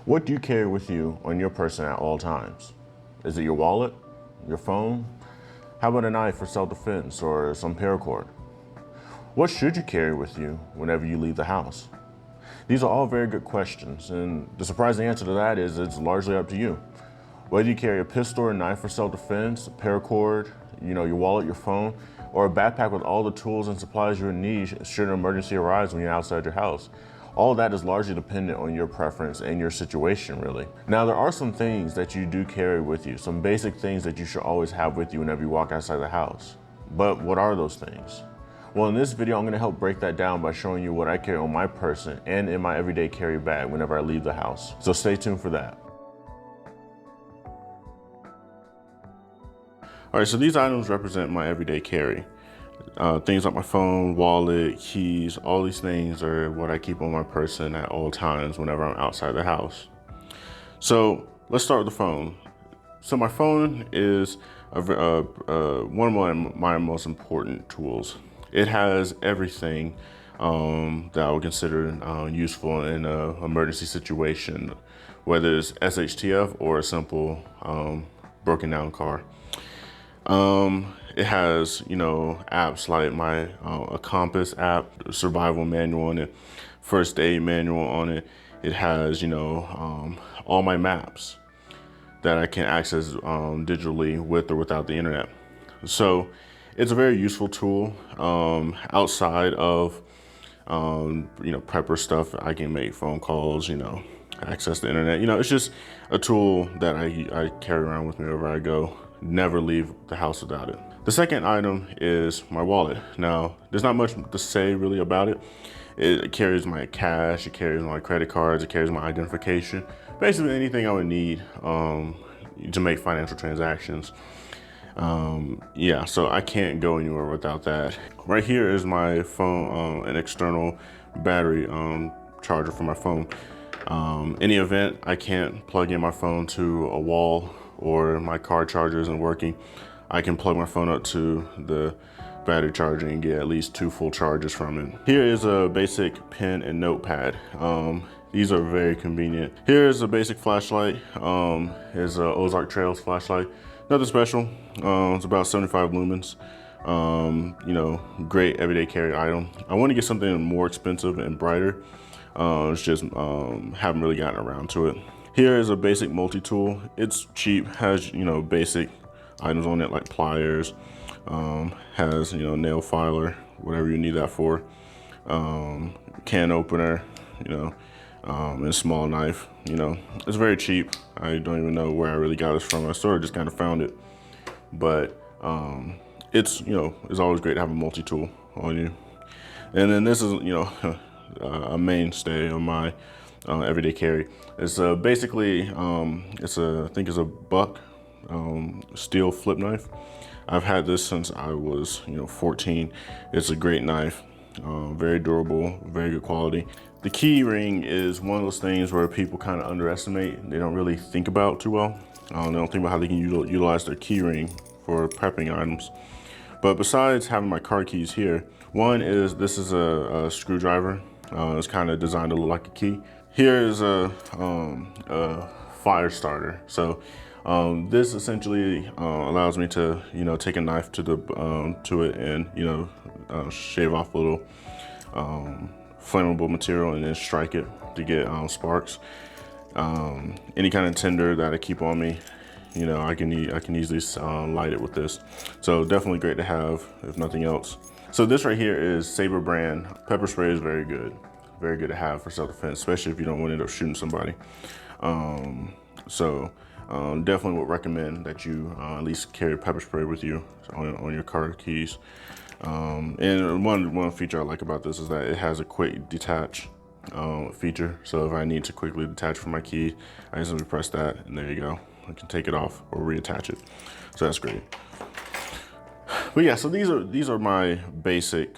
What do you carry with you on your person at all times? Is it your wallet, your phone? How about a knife for self-defense or some paracord? What should you carry with you whenever you leave the house? These are all very good questions, and the surprising answer to that is it's largely up to you. Whether you carry a pistol or a knife for self-defense, a paracord, your wallet, your phone, or a backpack with all the tools and supplies you need should an emergency arise when you're outside your house. All of that is largely dependent on your preference and your situation, really. Now, there are some things that you do carry with you, some basic things that you should always have with you whenever you walk outside the house. But what are those things? Well, in this video, I'm gonna help break that down by showing you what I carry on my person and in my everyday carry bag whenever I leave the house. So stay tuned for that. All right, so these items represent my everyday carry. Things like my phone, wallet, keys, all these things are what I keep on my person at all times whenever I'm outside the house. So let's start with the phone. So my phone is one of my most important tools. It has everything that I would consider useful in an emergency situation, whether it's SHTF or a simple broken down car. It has, apps like my a compass app, survival manual on it, first aid manual on it. It has, all my maps that I can access digitally with or without the internet. So it's a very useful tool. Outside of, prepper stuff, I can make phone calls, access the internet. It's just a tool that I carry around with me wherever I go. Never leave the house without it. The second item is my wallet. Now, there's not much to say really about it. It carries my cash, it carries my credit cards, it carries my identification, basically anything I would need to make financial transactions. So I can't go anywhere without that. Right here is my phone, an external battery charger for my phone. Any event I can't plug in my phone to a wall or my car charger isn't working, I can plug my phone up to the battery charger and get at least 2 full charges from it. Here is a basic pen and notepad. These are very convenient. Here is a basic flashlight. It's a Ozark Trails flashlight. Nothing special. It's about 75 lumens. Great everyday carry item. I want to get something more expensive and brighter. It's just haven't really gotten around to it. Here is a basic multi-tool. It's cheap, has, basic items on it like pliers, has, nail filer, whatever you need that for, can opener, and a small knife. It's very cheap. I don't even know where I really got this from. I sort of just kind of found it, but it's, it's always great to have a multi-tool on you. And then this is, a mainstay of my everyday carry. It's basically, I think it's a buck steel flip knife. I've had this since I was 14. It's a great knife, very durable, very good quality. The key ring is one of those things where people kind of underestimate. They don't really think about too well. They don't think about how they can utilize their key ring for prepping items. But besides having my car keys here, this is a screwdriver. It's kind of designed to look like a key. Here is a fire starter. So this essentially allows me to take a knife to it and shave off a little flammable material and then strike it to get sparks. Any kind of tinder that I keep on me, I can easily light it with this. So definitely great to have, if nothing else. So this right here is Saber brand. Pepper spray is very good to have for self-defense, especially if you don't want to end up shooting somebody. Definitely would recommend that you at least carry pepper spray with you on your car keys. And one feature I like about this is that it has a quick detach feature. So if I need to quickly detach from my key, I just simply press that and there you go. I can take it off or reattach it. So that's great. But yeah, so these are my basic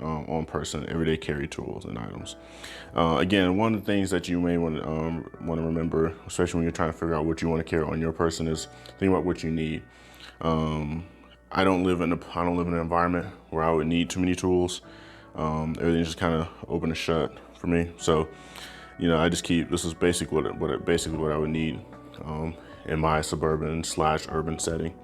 on person everyday carry tools and items. Again, one of the things that you may want to remember, especially when you're trying to figure out what you want to carry on your person, is think about what you need. I don't live in an environment where I would need too many tools. Everything's just kind of open and shut for me. So you know, I just keep, this is basically what I would need in my suburban/urban setting.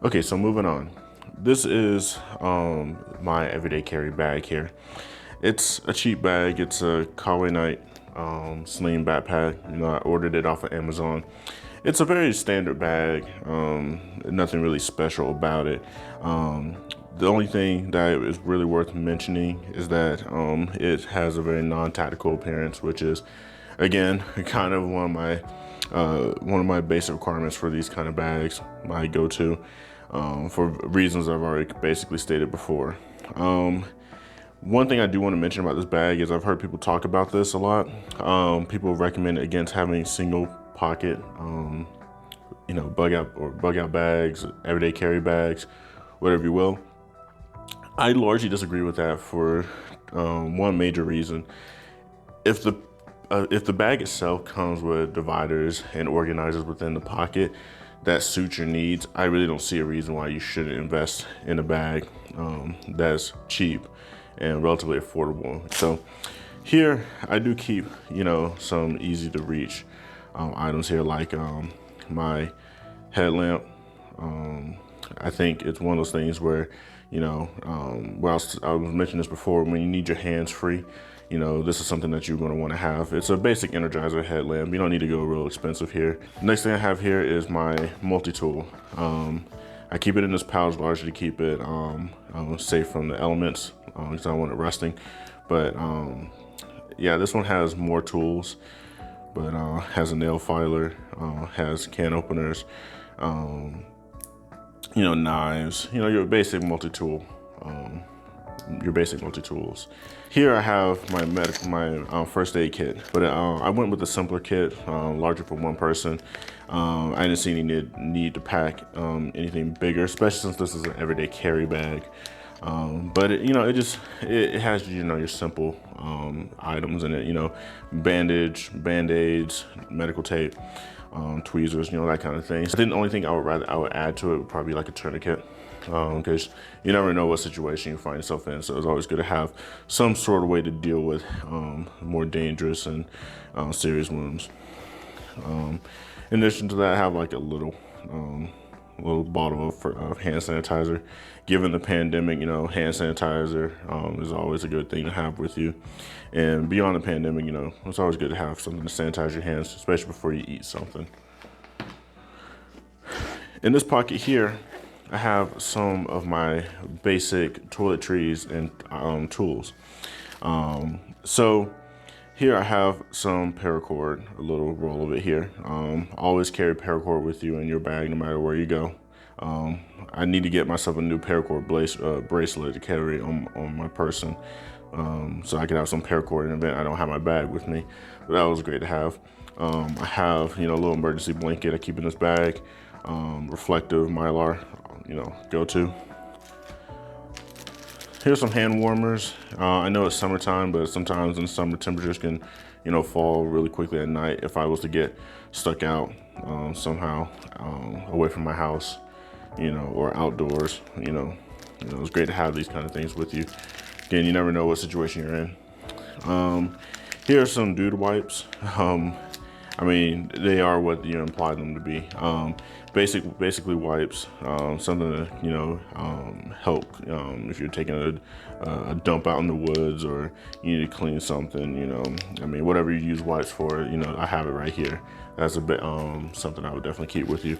Okay, so moving on. This is my everyday carry bag here. It's a cheap bag. It's a Cowboy Night sling backpack. You know, I ordered it off of Amazon. It's a very standard bag. Nothing really special about it. The only thing that is really worth mentioning is that it has a very non-tactical appearance, which is, again, kind of one of my basic requirements for these kind of bags. My go-to for reasons I've already basically stated before. One thing I do want to mention about this bag is I've heard people talk about this a lot. People recommend against having single pocket, you know, bug out bags, everyday carry bags, whatever you will. I largely disagree with that for one major reason. If the bag itself comes with dividers and organizers within the pocket that suit your needs, I really don't see a reason why you shouldn't invest in a bag that's cheap and relatively affordable. So here I do keep, you know, some easy to reach items here, like my headlamp. I think it's one of those things where, you know, well, I was mentioning this before, when you need your hands free, you know, this is something that you're going to want to have. It's a basic Energizer headlamp. You don't need to go real expensive here. Next thing I have here is my multi-tool. I keep it in this pouch largely to keep it safe from the elements, because I don't want it rusting. But yeah, this one has more tools, but has a nail filer, has can openers, you know, knives, you know, your basic multi-tool. Here I have my first aid kit, but I went with a simpler kit, larger for one person. I didn't see any need to pack anything bigger, especially since this is an everyday carry bag. But it, you know, it has, you know, your simple items in it, you know, bandage, band-aids, medical tape, tweezers, you know, that kind of thing. I think the only thing I would add to it would probably be like a tourniquet, because you never know what situation you find yourself in. So it's always good to have some sort of way to deal with more dangerous and serious wounds. In addition to that, I have like a little bottle of hand sanitizer. Given the pandemic, you know, hand sanitizer is always a good thing to have with you. And beyond the pandemic, you know, it's always good to have something to sanitize your hands, especially before you eat something. In this pocket here, I have some of my basic toiletries and tools. So here I have some paracord, a little roll of it here. Always carry paracord with you in your bag no matter where you go. I need to get myself a new paracord bracelet to carry on my person, so I can have some paracord in the event I don't have my bag with me. But that was great to have. I have, you know, a little emergency blanket I keep in this bag, reflective Mylar, you know, go-to. Here's some hand warmers. I know it's summertime, but sometimes in the summer temperatures can, you know, fall really quickly at night. If I was to get stuck out somehow away from my house, you know, or outdoors, you know, it's great to have these kind of things with you. Again, you never know what situation you're in. Here are some dude wipes. I mean, they are what you imply them to be. Basically wipes, something to, you know, help if you're taking a dump out in the woods or you need to clean something, you know. I mean, whatever you use wipes for, you know, I have it right here. That's a bit something I would definitely keep with you.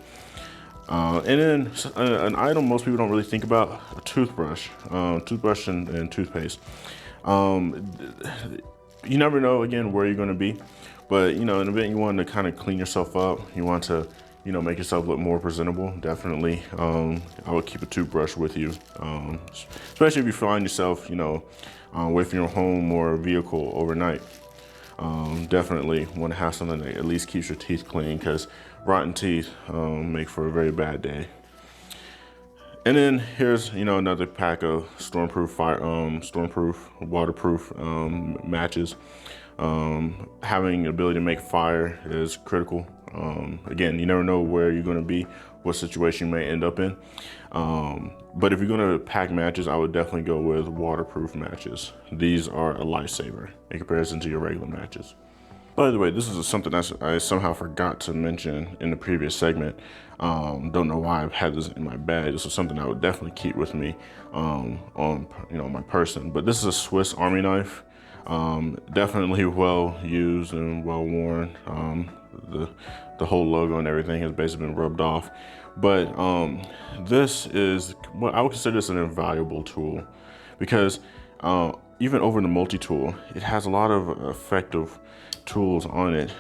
And then an item most people don't really think about, a toothbrush, and toothpaste. You never know, again, where you're going to be. But, you know, in the event you want to kind of clean yourself up, you want to, you know, make yourself look more presentable, definitely, I would keep a toothbrush with you, especially if you find yourself, you know, away from your home or vehicle overnight. Definitely want to have something that at least keeps your teeth clean, because rotten teeth make for a very bad day. And then here's, you know, another pack of stormproof, waterproof matches. Having the ability to make fire is critical. Again, you never know where you're going to be what situation you may end up in. But if you're gonna pack matches, I would definitely go with waterproof matches. These are a lifesaver in comparison to your regular matches. By the way, this is something I somehow forgot to mention in the previous segment. Don't know why I've had this in my bag. This is something I would definitely keep with me on my person. But this is a Swiss Army knife. Definitely well used and well worn. The whole logo and everything has basically been rubbed off. But this is what I would consider this an invaluable tool, because even over the multi-tool, it has a lot of effective tools on it.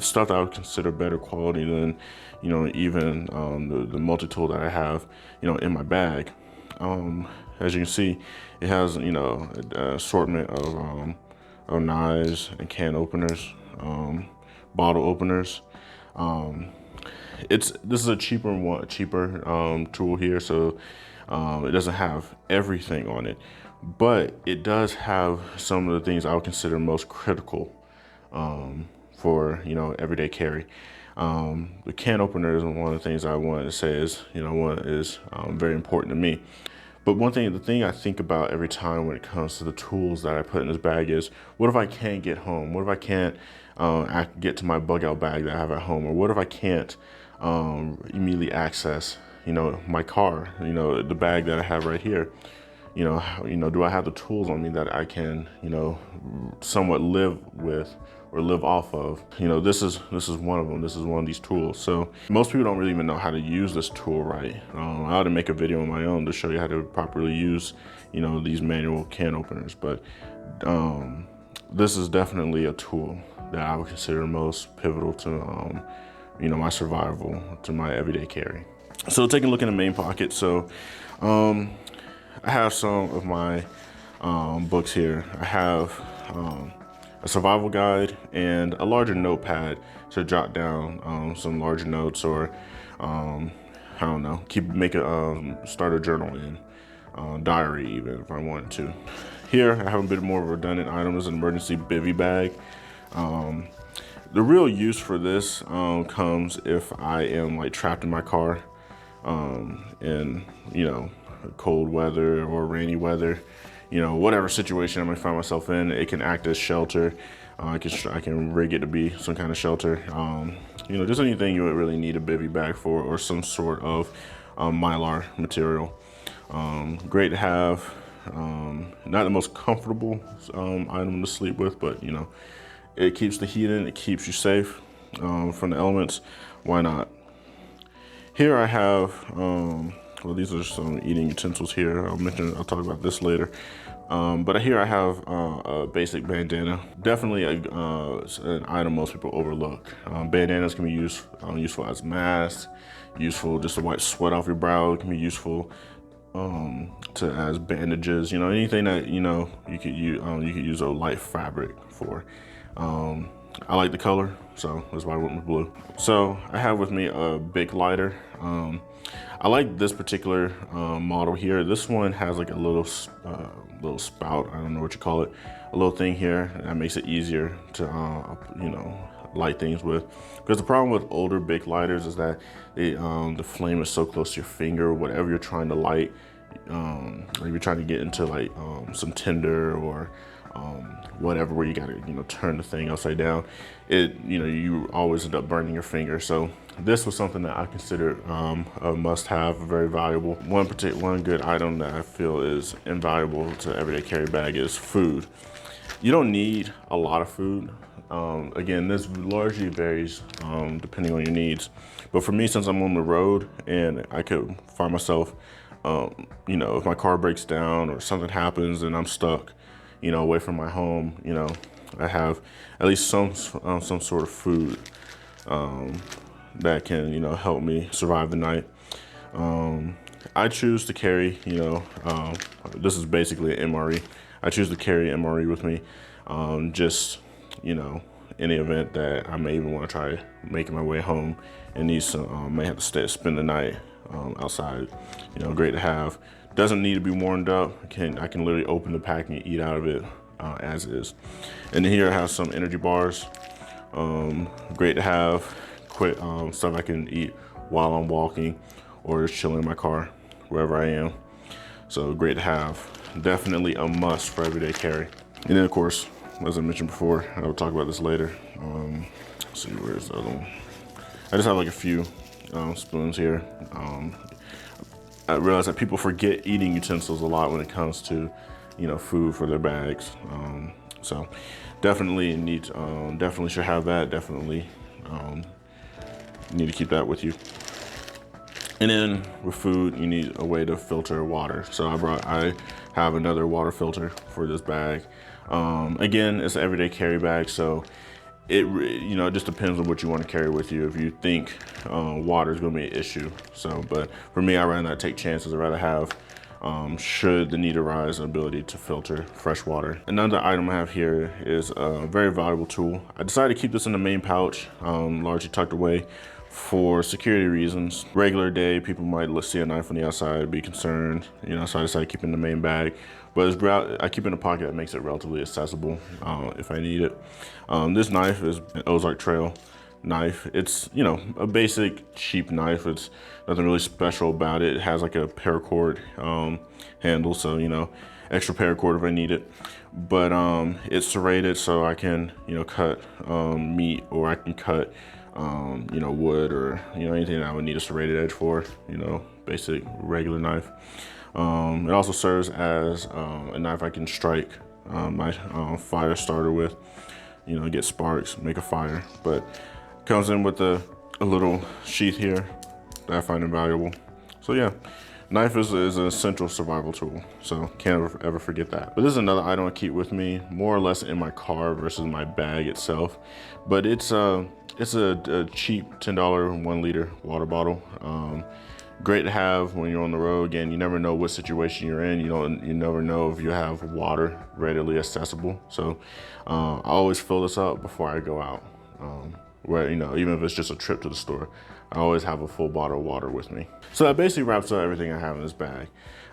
Stuff that I would consider better quality than, even the multi-tool that I have, in my bag. As you can see, it has, an assortment of knives and can openers, bottle openers. This is a cheaper tool here, so it doesn't have everything on it, but it does have some of the things I would consider most critical for everyday carry. The can opener is one of the things I wanted to say is very important to me. But the thing I think about every time when it comes to the tools that I put in this bag is, what if I can't get home? What if I can't get to my bug out bag that I have at home? Or what if I can't immediately access, my car, the bag that I have right here? Do I have the tools on me that I can, somewhat live with or live off of? This is one of them. This is one of these tools. So most people don't really even know how to use this tool right. I ought to make a video on my own to show you how to properly use, these manual can openers. But this is definitely a tool that I would consider most pivotal to, my survival, to my everyday carry. So taking a look in the main pocket. So I have some of my books here. I have a survival guide and a larger notepad to jot down some larger notes, or I don't know, start a journal in, diary even if I wanted to. Here I have a bit more of a redundant item. Is an emergency Bivvy bag. The real use for this comes if I am trapped in my car in cold weather or rainy weather, whatever situation I might find myself in. It can act as shelter. I can rig it to be some kind of shelter. Just anything you would really need a Bivvy bag for, or some sort of mylar material. Great to have. Not the most comfortable item to sleep with, but it keeps the heat in. It keeps you safe from the elements. Why not? Here I have well, these are some eating utensils here. I'll talk about this later. But here I have a basic bandana. Definitely an item most people overlook. Bandanas can be useful as masks, useful just to wipe sweat off your brow. It can be useful as bandages. Anything that you could use a light fabric for. I like the color, so that's why I went with blue. So I have with me a big lighter. I like this particular model here. This one has like a little spout, I don't know what you call it, a little thing here that makes it easier to light things with. Because the problem with older big lighters is that the flame is so close to your finger. Whatever you're trying to light, if you're trying to get into some tinder or whatever, where you gotta turn the thing upside down, you always end up burning your finger. So this was something that I considered a must-have, very valuable. One good item that I feel is invaluable to everyday carry bag is food. You don't need a lot of food. Again, this largely varies depending on your needs. But for me, since I'm on the road and I could find myself, if my car breaks down or something happens and I'm stuck, away from my home, I have at least some sort of food that can, help me survive the night. I choose to carry, this is basically an MRE. I choose to carry MRE with me, just, in the event that I may even want to try making my way home and need some, may have to spend the night outside. Great to have. Doesn't need to be warmed up. I can literally open the pack and eat out of it as is. And then here I have some energy bars. Great to have. Quick stuff I can eat while I'm walking or just chilling in my car, wherever I am. So great to have. Definitely a must for everyday carry. And then of course, as I mentioned before, I will talk about this later. Let's see, where's the other one? I just have like a few spoons here. I realize that people forget eating utensils a lot when it comes to, food for their bags. So definitely definitely should have that. Definitely need to keep that with you. And then with food, you need a way to filter water. So I have another water filter for this bag. Again, it's an everyday carry bag, so it just depends on what you want to carry with you. If you think water is going to be an issue, but for me, I rather not take chances. I'd rather have, should the need arise, an ability to filter fresh water. Another item I have here is a very valuable tool. I decided to keep this in the main pouch, largely tucked away for security reasons. Regular day, people might see a knife on the outside, be concerned, so I decided to keep it in the main bag. But I keep it in a pocket that makes it relatively accessible if I need it. This knife is an Ozark Trail knife. It's, a basic cheap knife. It's nothing really special about it. It has like a paracord handle, so, extra paracord if I need it. But it's serrated, so I can, cut meat, or I can cut wood, or anything that I would need a serrated edge for, basic regular knife. It also serves as a knife I can strike my fire starter with, get sparks, make a fire. But it comes in with a little sheath here that I find invaluable. So yeah, knife is an essential survival tool, so can't ever forget that. But this is another item I keep with me, more or less in my car versus my bag itself. But it's a cheap $10 1 liter water bottle. Great to have when you're on the road. Again, you never know what situation you're in. You never know if you have water readily accessible. So I always fill this up before I go out. Where, even if it's just a trip to the store, I always have a full bottle of water with me. So that basically wraps up everything I have in this bag.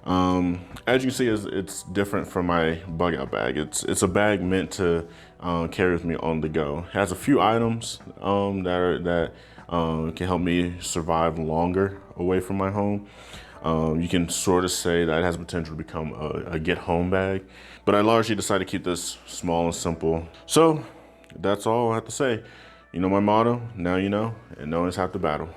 As you can see, it's different from my bug out bag. It's a bag meant to carry with me on the go. It has a few items that can help me survive longer away from my home. You can sort of say that it has potential to become a get home bag, but I largely decided to keep this small and simple. So that's all I have to say. My motto, now you know, and know is half the battle.